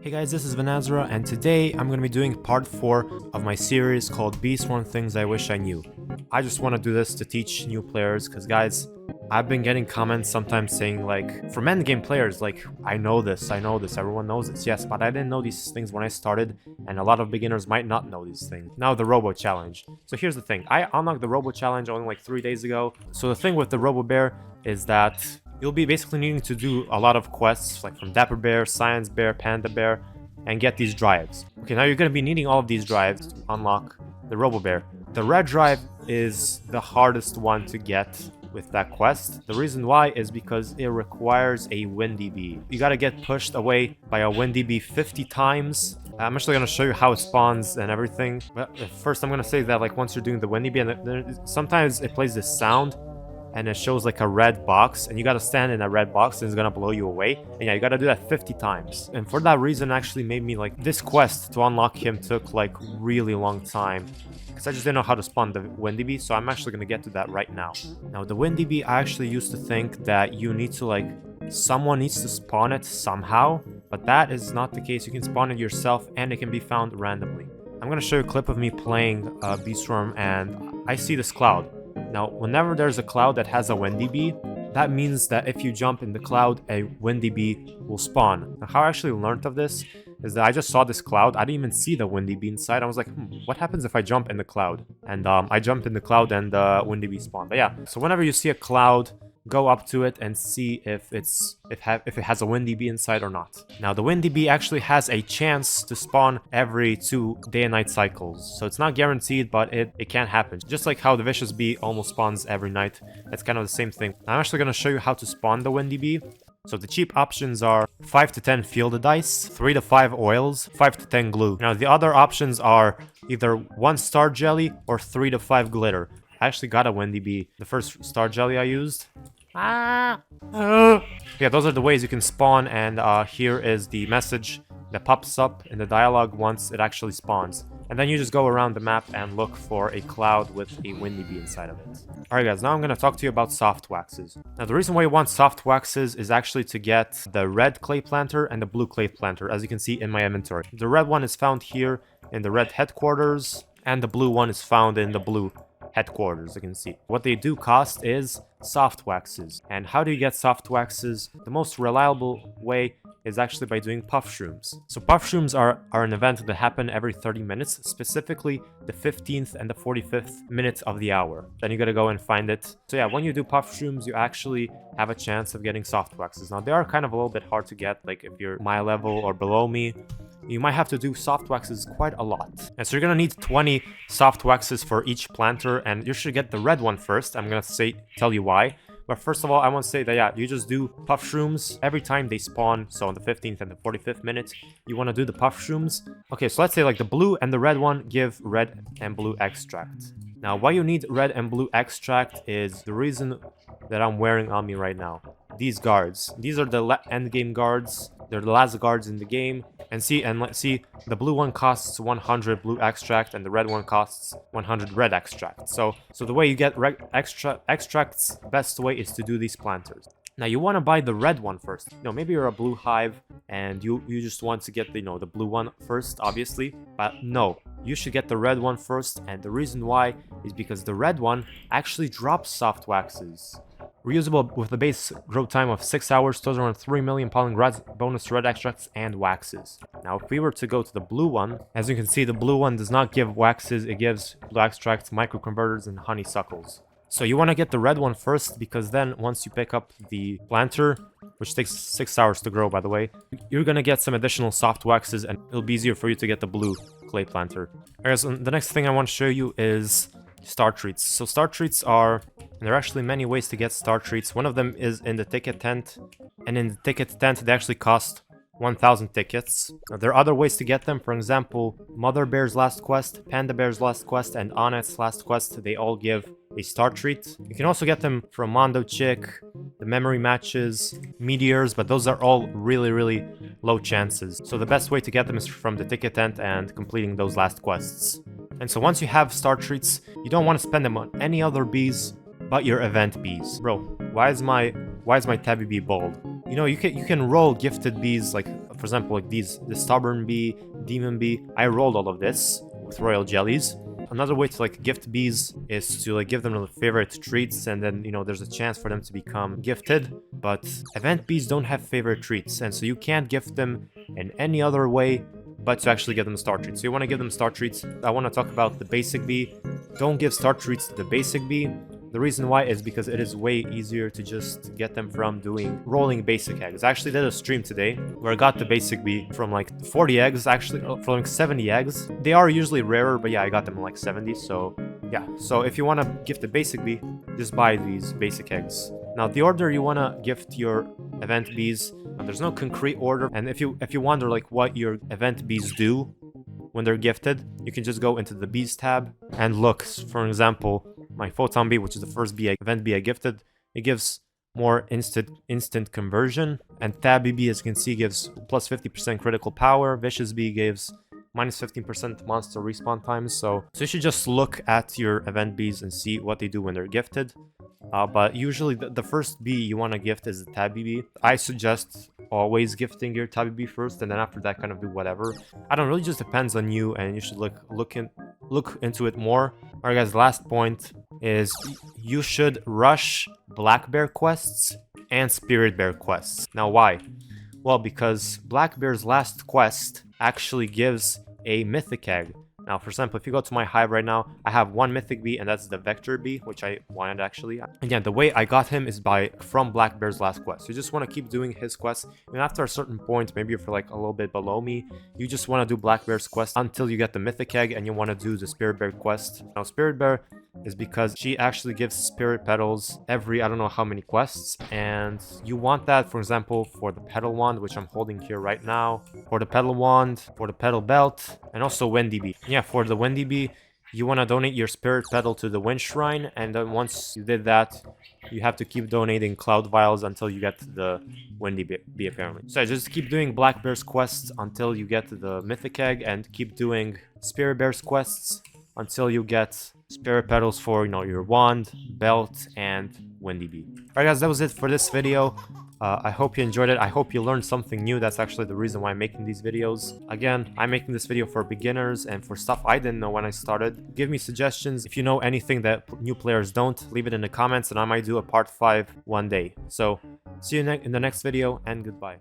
Hey guys, this is Vanazra, and today I'm going to be doing part 4 of my series called Beeswarm Things I Wish I Knew. I just want to do this to teach new players, because guys, I've been getting comments sometimes saying like, from endgame players, like, I know this, everyone knows this, yes, but I didn't know these things when I started, and a lot of beginners might not know these things. Now the Robo Challenge. So here's the thing, I unlocked the Robo Challenge only like 3 days ago, so the thing with the Robo Bear is that you'll be basically needing to do a lot of quests, like from Dapper Bear, Science Bear, Panda Bear, and get these drives. Okay, now you're going to be needing all of these drives to unlock the Robo Bear. The red drive is the hardest one to get with that quest. The reason why is because it requires a Windy Bee. You got to get pushed away by a Windy Bee 50 times. I'm actually going to show you how it spawns and everything. But first I'm going to say that like once you're doing the Windy Bee, and sometimes it plays this sound and it shows like a red box, and you gotta stand in that red box and it's gonna blow you away. And yeah, you gotta do that 50 times. And for that reason, actually made me like, this quest to unlock him took like really long time, because I just didn't know how to spawn the Windy Bee, so I'm actually gonna get to that right now. Now the Windy Bee, I actually used to think that you need to like, someone needs to spawn it somehow, but that is not the case. You can spawn it yourself and it can be found randomly. I'm gonna show you a clip of me playing Beeswarm, and I see this cloud. Now, whenever there's a cloud that has a Windy Bee, that means that if you jump in the cloud, a Windy Bee will spawn. Now, how I actually learned of this is that I just saw this cloud. I didn't even see the Windy Bee inside. I was like, what happens if I jump in the cloud? And I jumped in the cloud and the Windy Bee spawned. But yeah, so whenever you see a cloud, go up to it and see if it has a Windy Bee inside or not. Now the Windy Bee actually has a chance to spawn every 2 day and night cycles, so it's not guaranteed, but it can happen. Just like how the Vicious Bee almost spawns every night, it's kind of the same thing. I'm actually going to show you how to spawn the Windy Bee. So the cheap options are 5 to 10 fielded dice, 3 to 5 oils, 5 to 10 glue. Now the other options are either 1 star jelly or 3 to 5 glitter. I actually got a Windy Bee, the first star jelly I used. Yeah, those are the ways you can spawn, and here is the message that pops up in the dialogue once it actually spawns. And then you just go around the map and look for a cloud with a Windy Bee inside of it. Alright guys, now I'm going to talk to you about soft waxes. Now the reason why you want soft waxes is actually to get the red clay planter and the blue clay planter, as you can see in my inventory. The red one is found here in the red headquarters, and the blue one is found in the blue headquarters, you can see. What they do cost is soft waxes. And how do you get soft waxes? The most reliable way is actually by doing puff shrooms. So puff shrooms are an event that happen every 30 minutes, specifically the 15th and the 45th minute of the hour. Then you gotta go and find it. So yeah, when you do puff shrooms, you actually have a chance of getting soft waxes. Now they are kind of a little bit hard to get, like if you're my level or below me, you might have to do soft waxes quite a lot. And so you're gonna need 20 soft waxes for each planter, and you should get the red one first. I'm gonna tell you why. But first of all, I want to say that yeah, you just do puff shrooms every time they spawn. So on the 15th and the 45th minute, you want to do the puff shrooms. Okay, so let's say like the blue and the red one give red and blue extract. Now why you need red and blue extract is the reason that I'm wearing on me right now. These guards. These are the end game guards. They're the last guards in the game. And let's see, the blue one costs 100 blue extract and the red one costs 100 red extract. So the way you get extracts, best way is to do these planters. Now you want to buy the red one first. Maybe you're a blue hive and you just want to get the blue one first, obviously. But no, you should get the red one first, and the reason why is because the red one actually drops soft waxes. Reusable with the base growth time of 6 hours, those around 3 million pollen grads, bonus red extracts, and waxes. Now if we were to go to the blue one, as you can see, the blue one does not give waxes, it gives blue extracts, microconverters, and honeysuckles. So you want to get the red one first, because then once you pick up the planter, which takes 6 hours to grow by the way, you're going to get some additional soft waxes, and it'll be easier for you to get the blue clay planter. Alright, so the next thing I want to show you is star treats. So star treats there are actually many ways to get star treats. One of them is in the ticket tent, and in the ticket tent they actually cost 1,000 tickets. Now, there are other ways to get them. For example, Mother Bear's last quest, Panda Bear's last quest, and Onnet's last quest, they all give a star treat. You can also get them from Mondo Chick, the memory matches, meteors, but those are all really low chances. So the best way to get them is from the ticket tent and completing those last quests. And so once you have star treats, you don't want to spend them on any other bees but your event bees. Bro, why is my tabby bee bald? You can roll gifted bees like For example, like the Stubborn Bee, Demon Bee, I rolled all of this with Royal Jellies. Another way to like gift bees is to like give them favorite treats, and then there's a chance for them to become gifted. But event bees don't have favorite treats, and so you can't gift them in any other way but to actually give them star treats. So you want to give them star treats. I want to talk about the basic bee. Don't give star treats to the basic bee. The reason why is because it is way easier to just get them from rolling basic eggs. I actually did a stream today where I got the basic bee from like 40 eggs, actually from like 70 eggs. They are usually rarer, but yeah, I got them in like 70. So yeah, so if you want to gift the basic bee, just buy these basic eggs. Now the order you want to gift your event bees, there's no concrete order. And if you wonder like what your event bees do when they're gifted, you can just go into the bees tab and look. For example, my Photon Bee, which is the first event bee I gifted, it gives more instant conversion. And Tabby Bee, as you can see, gives plus 50% critical power. Vicious Bee gives minus 15% monster respawn times. So you should just look at your event bees and see what they do when they're gifted. But usually the first bee you want to gift is the Tabby Bee. I suggest always gifting your Tabby Bee first, and then after that kind of do whatever. I don't really, just depends on you, and you should look into it more. Alright guys, last point is you should rush Black Bear quests and Spirit Bear quests. Now why? Well, because Black Bear's last quest actually gives a mythic egg. Now, for example, if you go to my hive right now, I have one mythic bee, and that's the Vector Bee, which I wanted actually. Again, the way I got him is from Black Bear's last quest. You just want to keep doing his quest, and after a certain point, maybe if you're like a little bit below me, you just want to do Black Bear's quest until you get the mythic egg, and you want to do the Spirit Bear quest. Now, Spirit Bear is because she actually gives spirit petals every I don't know how many quests, and you want that, for example, for the petal wand, which I'm holding here right now, for the petal wand, for the petal belt, and also Wendy Bee. Yeah, for the Wendy Bee, you want to donate your spirit petal to the Wind Shrine, and then once you did that, you have to keep donating Cloud Vials until you get the Wendy Bee apparently. So just keep doing Black Bear's quests until you get the mythic egg, and keep doing Spirit Bear's quests until you get spirit petals for your wand, belt, and Wendy Bee. Alright guys, that was it for this video. I hope you enjoyed it. I hope you learned something new. That's actually the reason why I'm making these videos. Again, I'm making this video for beginners and for stuff I didn't know when I started. Give me suggestions. If you know anything that new players don't, leave it in the comments, and I might do a part 5 one day. So see you in the next video, and goodbye.